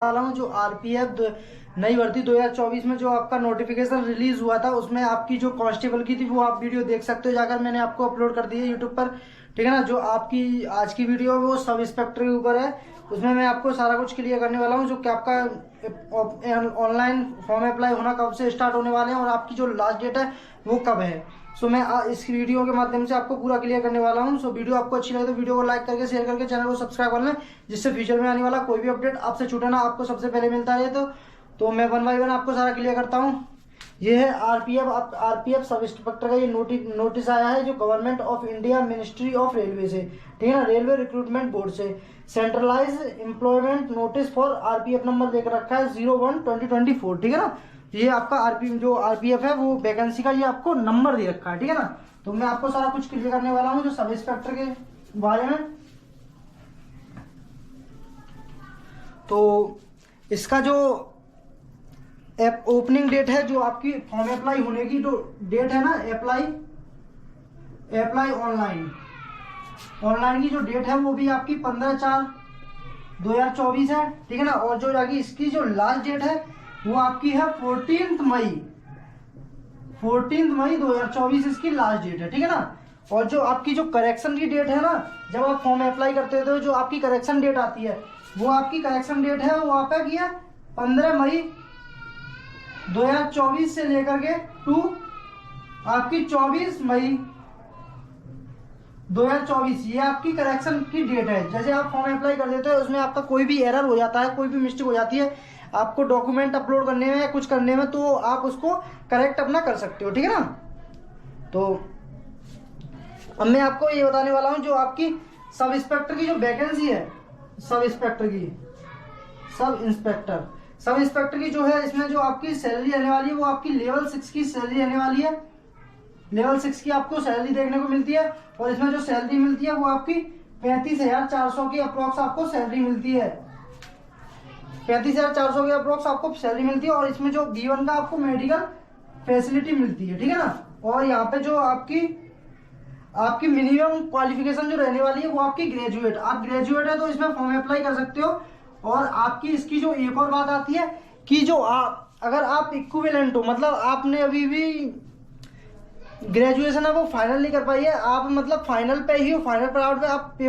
वाला हूँ जो आरपीएफ नई भर्ती 2024 में जो आपका नोटिफिकेशन रिलीज हुआ था, उसमें आपकी जो कांस्टेबल की थी वो आप वीडियो देख सकते हो जाकर। मैंने आपको अपलोड कर दी है यूट्यूब पर, ठीक है ना। जो आपकी आज की वीडियो है वो सब इंस्पेक्टर के ऊपर है। उसमें मैं आपको सारा कुछ क्लियर करने वाला हूँ, जो कि आपका ऑनलाइन फॉर्म अप्लाई होना कब से स्टार्ट होने वाले हैं और आपकी जो लास्ट डेट है वो कब है। सो मैं इस वीडियो के माध्यम से आपको पूरा क्लियर करने वाला हूँ। सो वीडियो आपको अच्छी लगे तो वीडियो को लाइक करके शेयर करके चैनल को सब्सक्राइब कर लें, जिससे फ्यूचर में आने वाला कोई भी अपडेट आपसे छूटे ना, आपको सबसे पहले मिलता रहे। तो मैं वन बाई वन आपको सारा क्लियर करता हूँ। ये है आरपीएफ सब इंस्पेक्टर का ये नोटिस आया है, जो government of India ministry of railway से, ठीक है ना, रेलवे रिक्रूटमेंट बोर्ड से centralize employment notice for RPF number देख रखा है 01/2024, ठीक है ना। ये आपका आरपीएफ है वो वैकेंसी का ये आपको नंबर दे रखा है, ठीक है ना। तो मैं आपको सारा कुछ क्लियर करने वाला हूँ जो सब इंस्पेक्टर के बारे में। तो इसका जो ओपनिंग डेट है, जो आपकी फॉर्म अप्लाई होने की जो डेट है ना, अप्लाई ऑनलाइन की जो डेट है वो भी आपकी 15/4/2024 है, ठीक है ना। और जो जाएगी इसकी जो लास्ट डेट है वो आपकी है 14 मई 2024 इसकी लास्ट डेट है, ठीक है ना। और जो आपकी जो करेक्शन की डेट है ना, जब आप फॉर्म अप्लाई करते हो तो जो आपकी करेक्शन डेट आती है वो आपकी करेक्शन डेट है वो आपका की है 15 मई 2024 से लेकर के टू आपकी 24 मई 2024, ये आपकी करेक्शन की डेट है। जैसे आप फॉर्म अप्लाई कर देते हो उसमें आपका कोई भी एरर हो जाता है, कोई भी मिस्टेक हो जाती है आपको डॉक्यूमेंट अपलोड करने में या कुछ करने में, तो आप उसको करेक्ट अपना कर सकते हो, ठीक है ना। तो अब मैं आपको ये बताने वाला हूँ जो आपकी सब इंस्पेक्टर की जो वैकेंसी है, सब इंस्पेक्टर की जो है, इसमें जो आपकी सैलरी रहने वाली है वो आपकी लेवल 6 की सैलरी रहने वाली है। लेवल 6 की आपको सैलरी देखने को मिलती है और इसमें जो सैलरी मिलती है वो आपकी 35,400 की अप्रोक्स आपको सैलरी मिलती है। 35,400 की अप्रोक्स आपको सैलरी मिलती है। और इसमें जो B1 का आपको मेडिकल फैसिलिटी मिलती है, ठीक है ना। और यहाँ पे जो आपकी मिनिमम क्वालिफिकेशन जो रहने वाली है वो आपकी ग्रेजुएट, आप ग्रेजुएट है तो इसमें फॉर्म अप्लाई कर सकते हो। और आपकी इसकी जो एक और बात आती है कि जो अगर आप इक्विवेलेंट हो, मतलब आपने अभी भी ग्रेजुएशन है वो फाइनल नहीं कर पाई है, आप मतलब फाइनल पे ही हो, फाइनल प्राइवेट पे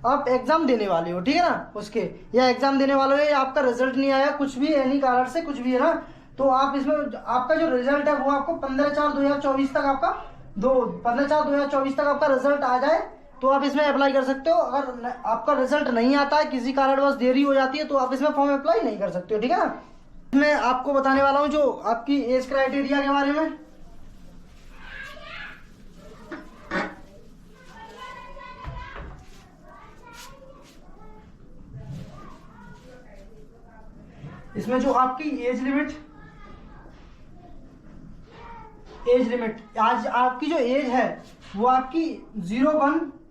आप एग्जाम देने वाले हो, ठीक है ना, उसके या एग्जाम देने वाले हो या आपका रिजल्ट नहीं आया कुछ भी एनी कारण से कुछ भी है ना, तो आप इसमें आपका जो रिजल्ट है वो आपको 15/4/2024 तक आपका 15/4/2024 तक आपका रिजल्ट आ जाए तो आप इसमें अप्लाई कर सकते हो। अगर आपका रिजल्ट नहीं आता है, किसी कारणवश देरी हो जाती है, तो आप इसमें फॉर्म अप्लाई नहीं कर सकते हो, ठीक है ना। मैं आपको बताने वाला हूँ जो आपकी एज क्राइटेरिया के बारे में। इसमें जो आपकी एज लिमिट आज आपकी जो एज है वो आपकी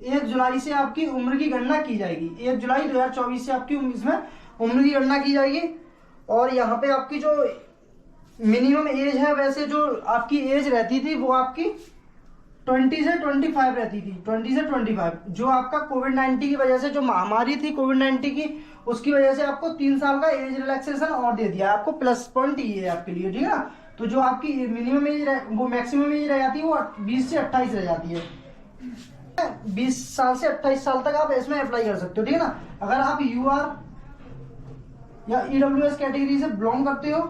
1 जुलाई से आपकी उम्र की गणना की जाएगी। 1 जुलाई 2024 से आपकी इसमें उम्र की गणना की जाएगी। और यहाँ पे आपकी जो मिनिमम एज है, वैसे जो आपकी एज रहती थी वो आपकी 20 से 25 रहती थी, 20 से 25। जो आपका कोविड-19 की वजह से जो महामारी थी कोविड-19 की, उसकी वजह से आपको 3 साल का एज रिलैक्सेशन और दे दिया आपको, प्लस पॉइंट ये है आपके लिए, ठीक है ना। तो जो आपकी मिनिमम एज वो मैक्सिमम एज रह जाती है वो 20 से 28 रह जाती है। 20 साल से 28 साल तक आप इसमें अप्लाई कर सकते हो, ठीक है ना। अगर आप UR या EWS कैटेगरी से बिलोंग करते हो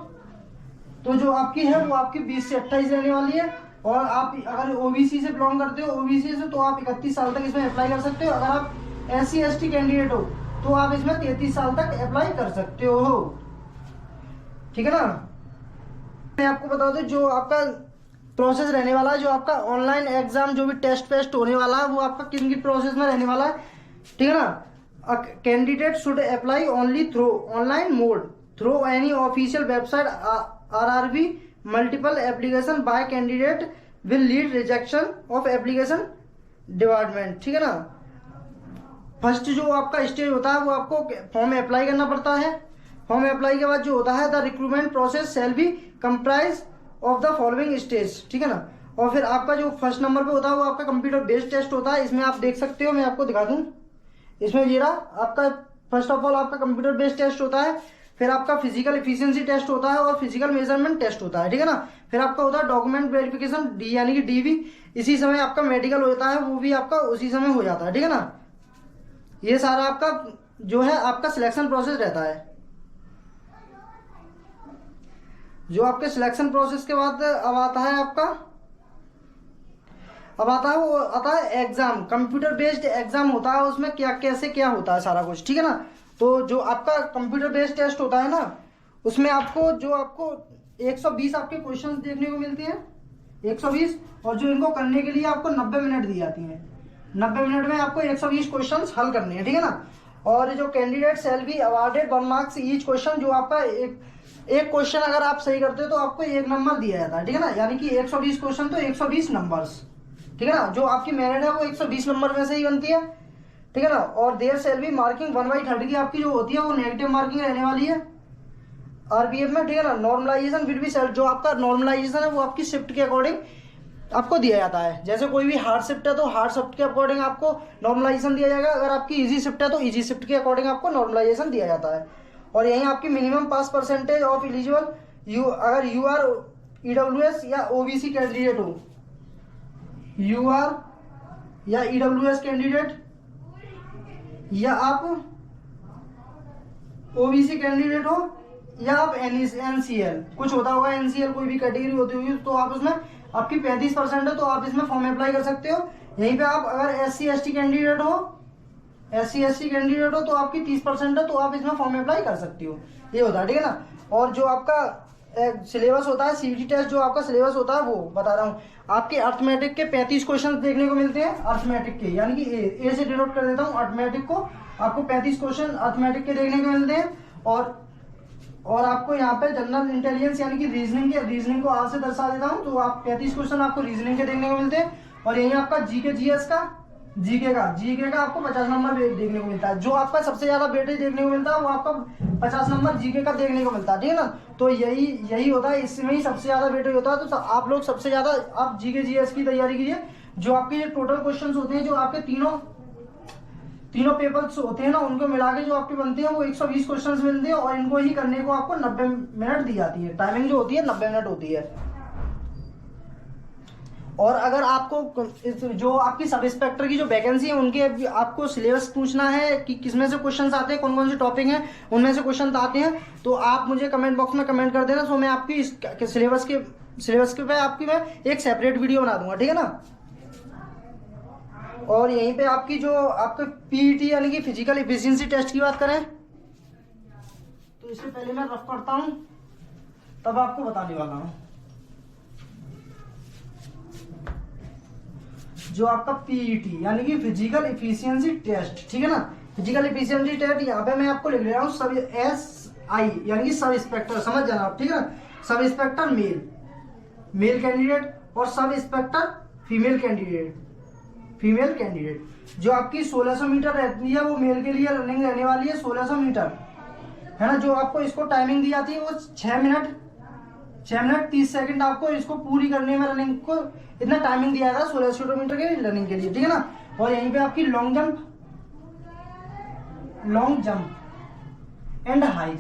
तो जो आपकी है वो आपकी 20 से 28 रहने वाली है। और आप अगर OBC से बिलोंग करते हो, OBC से, तो आप 31 साल तक इसमें अप्लाई कर सकते हो। अगर आप SC ST कैंडिडेट हो तो आप इसमें 33 साल तक अप्लाई कर सकते हो, ठीक है ना। मैं आपको बता दूं जो आपका प्रोसेस रहने वाला है, जो आपका ऑनलाइन एग्जाम जो भी टेस्ट होने वाला है वो आपका किन की प्रोसेस में रहने वाला है, ठीक है ना। Candidate should apply only through online mode through any official website RRB multiple application by candidate will lead rejection of application department, ठीक है ना। फर्स्ट जो आपका स्टेज होता है वो आपको फॉर्म अप्लाई करना पड़ता है। फॉर्म अप्लाई के बाद जो होता है the recruitment process shall be comprise of the following stage, ठीक है ना। और फिर आपका जो फर्स्ट नंबर पे होता है वो आपका कंप्यूटर बेस्ड टेस्ट होता है। इसमें आप देख सकते हो, मैं आपको दिखा दूं, इसमें ये रहा आपका फर्स्ट ऑफ ऑल आपका कंप्यूटर बेस्ड टेस्ट होता है। फिर आपका फिजिकल एफिशिएंसी टेस्ट होता है और फिजिकल मेजरमेंट टेस्ट होता है, ठीक है ना। फिर आपका होता है डॉक्यूमेंट वेरिफिकेशन डी यानी कि डीवी, इसी समय आपका मेडिकल होता है, वो भी आपका उसी समय हो जाता है, ठीक है ना। ये सारा आपका जो है आपका सिलेक्शन प्रोसेस रहता है। जो आपके सिलेक्शन प्रोसेस के बाद अब आता है वो आता है एग्जाम, कंप्यूटर बेस्ड एग्जाम होता है, उसमें क्या कैसे क्या होता है सारा कुछ, ठीक है ना। तो जो आपका कंप्यूटर बेस्ड टेस्ट होता है ना, उसमें आपको 120 आपके क्वेश्चंस देखने को मिलते हैं, 120, और जो इनको करने के लिए आपको 90 मिनट दी जाती है। 90 मिनट में आपको 120 क्वेश्चंस हल करने हैं, ठीक है ना। और जो candidate shall be awarded 1 marks each question, जो आपका एक क्वेश्चन अगर आप सही करते हो तो आपको 1 नंबर दिया जाता है, ठीक है ना। यानी कि 120 क्वेश्चन तो 120 नंबर्स, ठीक है ना। जो आपकी मेरिट है वो 120 नंबर में से ही बनती है, ठीक है ना। और देयर शैल बी मार्किंग 1/3 की आपकी जो होती है वो नेगेटिव मार्किंग रहने वाली है आरबीएफ में, ठीक है ना। नॉर्मलाइजेशन विल बी सेल्फ, जो आपका नॉर्मलाइजेशन है वो आपकी शिफ्ट के अकॉर्डिंग आपको दिया जाता है। जैसे कोई भी हार्ड शिफ्ट है तो हार्ड शिफ्ट के अकॉर्डिंग आपको नॉर्मलाइजेशन दिया जाएगा, अगर आपकी इजी शिफ्ट है तो इजी शिफ्ट के अकॉर्डिंग आपको नॉर्मलाइजेशन दिया जाता है। और यही आपकी minimum pass percentage of eligible, अगर यू आर ईडब्ल्यूएस या ओबीसी कैंडिडेट हो, यू आर या ईडब्ल्यूएस कैंडिडेट, या आप ओबीसी कैंडिडेट हो, या आप एनसीएल कुछ होता होगा, एनसीएल कोई भी कैटेगरी होती होगी, तो आप उसमें आपकी 35% है तो आप इसमें फॉर्म अप्लाई कर सकते हो। यहीं पे आप अगर एससी एसटी कैंडिडेट हो तो आपकी 30% है तो आप इसमें फॉर्म अप्लाई कर सकते हो, ये होता है, ठीक है ना। और जो आपका सिलेबस होता है, सीबीटी टेस्ट जो आपका सिलेबस होता है वो बता रहा हूँ। आपके अर्थमेटिक के 35 क्वेश्चन देखने को मिलते हैं, अर्थमेटिक के, यानी कि ए से डिनोट कर देता हूँ अर्थमेटिक को, आपको 35 क्वेश्चन अर्थमेटिक के देखने को मिलते हैं। और आपको यहाँ पे जनरल इंटेलिजेंस यानी कि रीजनिंग को आज से दर्शा देता हूँ, तो आप 35 क्वेश्चन आपको रीजनिंग के देखने को मिलते हैं। और यही आपका जीके का आपको 50 नंबर देखने को मिलता है। जो आपका सबसे ज्यादा वेटेज देखने को मिलता है वो आपका 50 नंबर जीके का देखने को मिलता है, ठीक है ना। तो यही होता है, इसमें ही सबसे ज्यादा वेटेज होता है। तो आप लोग सबसे ज्यादा आप जीके जीएस की तैयारी कीजिए। जो आपके ये टोटल क्वेश्चन होते हैं, जो आपके तीनों पेपर्स होते हैं ना, उनको मिला के जो आपके बनते हैं वो 120 क्वेश्चंस मिलते हैं, और इनको ही करने को आपको 90 मिनट दी जाती है। टाइमिंग जो होती है 90 मिनट होती है। और अगर आपको जो आपकी सब इंस्पेक्टर की जो वैकेंसी है उनके आपको सिलेबस पूछना है कि किसमें से क्वेश्चंस आते हैं, कौन कौन से टॉपिक हैं उनमें से क्वेश्चन आते हैं, तो आप मुझे कमेंट बॉक्स में कमेंट कर देना। सो मैं आपकी सिलेबस के पे आपकी मैं एक सेपरेट वीडियो बना दूंगा, ठीक है ना। और यहीं पे आपकी जो आपके पीईटी यानी कि फिजिकल एफिशिएंसी टेस्ट की बात करें तो इससे पहले मैं रफ करता हूं, तब आपको बताने वाला हूं। जो आपका पीईटी यानी कि फिजिकल एफिशिएंसी टेस्ट, ठीक है ना। फिजिकल एफिशिएंसी टेस्ट यहाँ पे मैं आपको लिख ले रहा हूँ सब SI यानी कि सब इंस्पेक्टर, समझ जाना आप, ठीक है ना। सब इंस्पेक्टर मेल कैंडिडेट और सब इंस्पेक्टर फीमेल कैंडिडेट। जो आपकी 1600 मीटर रहती है वो मेल के लिए रनिंग रहने वाली है, 1600 मीटर, है ना। जो आपको इसको टाइमिंग दी जाती है वो 6 मिनट 30 सेकंड आपको इसको पूरी करने में रनिंग को इतना टाइमिंग दिया जाएगा 1600 मीटर के रनिंग के लिए, ठीक है ना। और यहीं पे आपकी long jump and high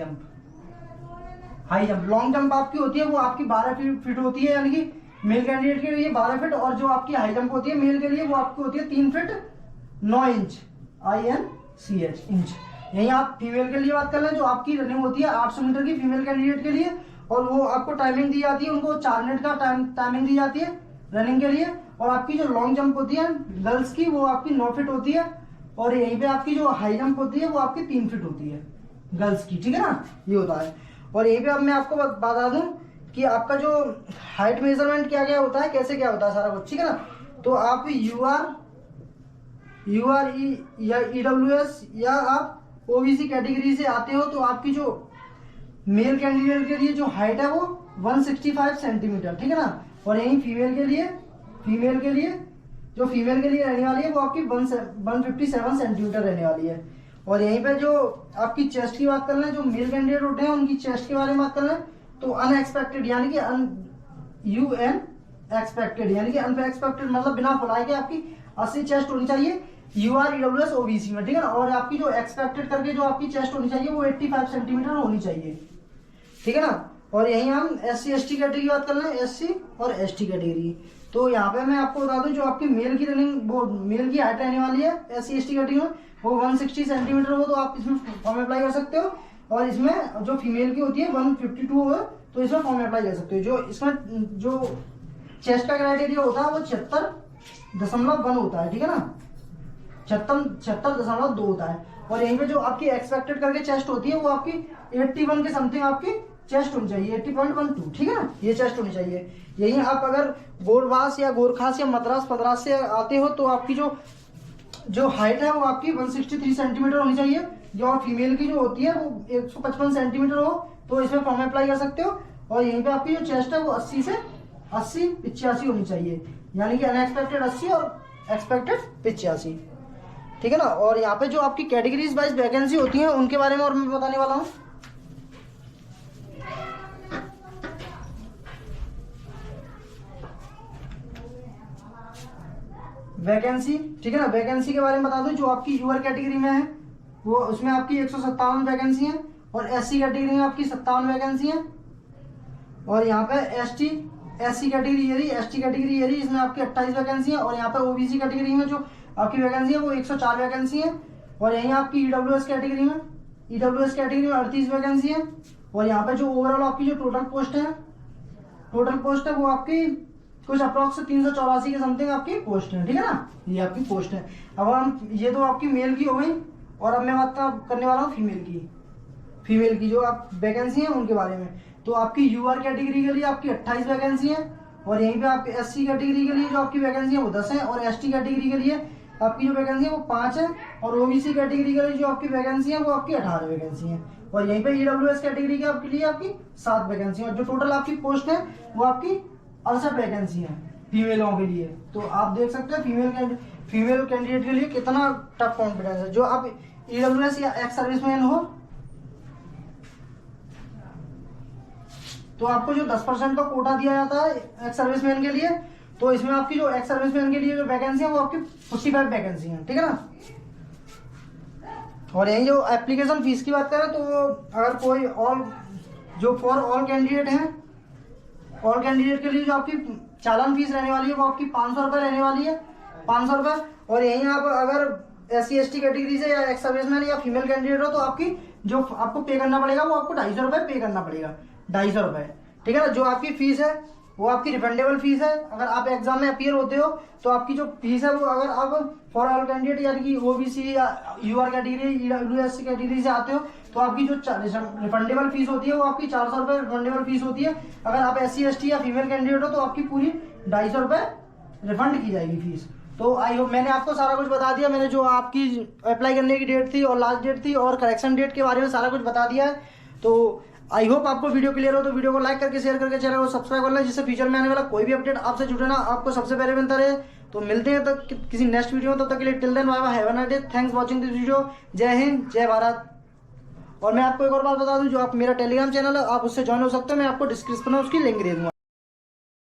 jump. Long jump आपकी होती है वो आपकी 12 फीट होती है, यानी कि मेल कैंडिडेट के लिए 12 फीट, और जो आपकी हाई जंप होती है मेल के लिए वो आपकी होती है 3 फीट 9 इंच, INCH इंच। यही आप फीमेल के लिए बात कर लें, जो आपकी रनिंग होती है 800 मीटर की फीमेल कैंडिडेट के लिए, और वो आपको टाइमिंग दी जाती है, उनको 4 मिनट का टाइमिंग दी जाती है रनिंग के लिए। और आपकी जो लॉन्ग जंप होती है गर्ल्स की वो आपकी 9 फीट होती है, और यहीं पे आपकी जो हाई जंप होती है वो आपकी 3 फीट होती है गर्ल्स की, ठीक है ना। ये होता है। और यहीं पे अब मैं आपको बता दूं कि आपका जो हाइट मेजरमेंट क्या क्या होता है, कैसे क्या होता है सारा कुछ, ठीक है ना। तो आप यूआर या ईडब्ल्यूएस या आप ओबीसी कैटेगरी से आते हो तो आपकी जो मेल कैंडिडेट के लिए जो हाइट है वो 165 सेंटीमीटर, ठीक है ना। और यही फीमेल के लिए रहने वाली है वो आपकी 157 सेंटीमीटर रहने वाली है। और यहीं पे जो आपकी चेस्ट की बात कर रहे हैं, जो मेल कैंडिडेट होते हैं उनकी चेस्ट के बारे में बात कर रहे हैं, तो अनएक्सपेक्टेड यानी कि अनएक्सपेक्टेड मतलब बिना फुलाए के आपकी 80 चेस्ट होनी चाहिए। UR EWS OBC में, ठीक है ना। और आपकी जो एक्सपेक्टेड करके जो आपकी चेस्ट होनी चाहिए वो 85 सेंटीमीटर होनी चाहिए, ठीक है ना। और यही हम SC ST कैटेगरी की बात कर रहे हैं, SC और ST कैटेगरी। तो यहाँ पे मैं आपको बता दूं जो आपकी मेल की रनिंग वो मेल की हाइट रहने वाली है SC ST कैटेगरी में वो 160 सेंटीमीटर हो, तो आप इसमें फॉर्म अप्लाई कर सकते हो। और इसमें जो फीमेल की होती है 152 हो, तो इसमें फॉर्म अप्लाई कर सकते हो। जो इसमें जो चेस्ट का क्राइटेरिया होता है वो 76.1 होता है, ठीक है ना, 76.2 होता है। और यहीं पे जो आपकी एक्सपेक्टेड करके चेस्ट होती है वो आपकी 81 के समथिंग आपकी चेस्ट होनी चाहिए, 80.12, ठीक है ना, ये चेस्ट होनी चाहिए। यही आप अगर गोरवास या गोरखास या मद्रास पद्रास से आते हो तो आपकी जो हाइट है वो आपकी 163 सेंटीमीटर होनी चाहिए। जो और फीमेल की जो होती है वो 155 सेंटीमीटर हो, तो इसमें फॉर्म अप्लाई कर सकते हो। और यहीं पे आपकी जो चेस्ट है वो 80 से 85 होनी चाहिए, यानी कि अनएक्सपेक्टेड 80 और एक्सपेक्टेड 85, ठीक है ना। और यहाँ पे जो आपकी कैटेगरीज वाइज वैकेंसी होती है उनके बारे में और मैं बताने वाला हूँ। वैकेंसी, ठीक है ना, वैकेंसी के बारे में बता दूं जो आपकी यूआर कैटेगरी में है वो उसमें आपकी 157 वैकेंसी है, और SC कैटेगरी में आपकी 57 वैकेंसी है। और यहाँ पे SC कैटेगरी ये रही, ST कैटेगरी ये रही, इसमें आपकी 28 वैकेंसी है। और यहाँ पे OBC कैटेगरी में जो आपकी वैकेंसी है वो 104 वैकेंसी है। और यहीं आपकी EWS कैटेगरी में 38 वैकेंसी है। और यहाँ पे जो ओवरऑल आपकी जो टोटल पोस्ट है वो आपकी कुछ अप्रॉक्स 384 के समथिंग आपकी पोस्ट है, ठीक है ना, ये आपकी पोस्ट है। अब हम ये तो आपकी मेल की हो गई, और अब मैं बात करने वाला हूँ फीमेल की जो आप वैकेंसी है उनके बारे में। तो आपकी UR कैटेगरी के लिए आपकी 28 वैकेंसी है। और यहीं पे आपकी SC कैटेगरी के लिए जो आपकी वैकेंसी है वो 10 है। और ST कैटेगरी के लिए आपकी जो वैकेंसी है वो 5 है। और OBC कैटेगरी के लिए जो आपकी वैकेंसी है वो आपकी 18 वैकेंसी है। और यहीं पे EWS कैटेगरी के लिए आपकी 7 वैकेंसी है। और जो टोटल आपकी पोस्ट है वो आपकी 68 वैकेंसी है फीमेलों के लिए। तो आप देख सकते हो फीमेल कैंडिडेट के लिए कितना टफ कॉन्फिडेंस है। जो आप EWS या एक्स सर्विसमैन हो तो आपको जो 10% का कोटा दिया जाता है एक्स सर्विसमैन के लिए, तो इसमें आपकी जो एक्स सर्विसमैन के लिए जो वैकेंसी है वो आपकी 45 वैकेंसी है, ठीक है ना। और यही जो एप्लीकेशन फीस की बात करें तो अगर कोई फॉर ऑल कैंडिडेट है, ऑल कैंडिडेट के लिए जो आपकी चालान फीस रहने वाली है वो आपकी 500 रुपये रहने वाली है, 500 रुपये। और यहीं आप अगर SC ST कैटेगरी से या एक्स सर्विसमैन या फीमेल कैंडिडेट हो तो आपकी जो आपको पे करना पड़ेगा वो आपको 250 रुपये पे करना पड़ेगा, 250 रुपये, ठीक है ना। जो आपकी फीस है वो आपकी रिफंडेबल फीस है। अगर आप एग्जाम में अपीयर होते हो तो आपकी जो फीस है वो अगर आप फॉर ऑल कैंडिडेट यानी कि OBC या UR कैटेगरी EWS कैटेगरी से आते हो तो आपकी जो रिफंडेबल फीस होती है वो आपकी 400 रुपये रिफंडेबल फीस होती है। अगर आप SC ST या फीमेल कैंडिडेट हो तो आपकी पूरी 250 रुपये रिफंड की जाएगी फीस। तो आई होप मैंने आपको सारा कुछ बता दिया। मैंने जो आपकी अप्लाई करने की डेट थी और लास्ट डेट थी और करेक्शन डेट के बारे में सारा कुछ बता दिया है। तो आई होप आपको वीडियो क्लियर हो, तो वीडियो को लाइक करके शेयर करके चैनल को सब्सक्राइब कर लें, जिससे फ्यूचर में आने वाला कोई भी अपडेट आपसे जुड़े ना आपको सबसे पहले मिलता रहे। तो मिलते हैं तक किसी नेक्स्ट वीडियो में, तब तक के लिए till then bye bye, have a nice day, thanks watching this video. जय हिंद, जय भारत। और मैं आपको एक और बात बता दूं, जो आप मेरा टेलीग्राम चैनल है आप उससे ज्वाइन हो सकते हो, मैं आपको डिस्क्रिप्शन में उसकी लिंक दे दूंगा।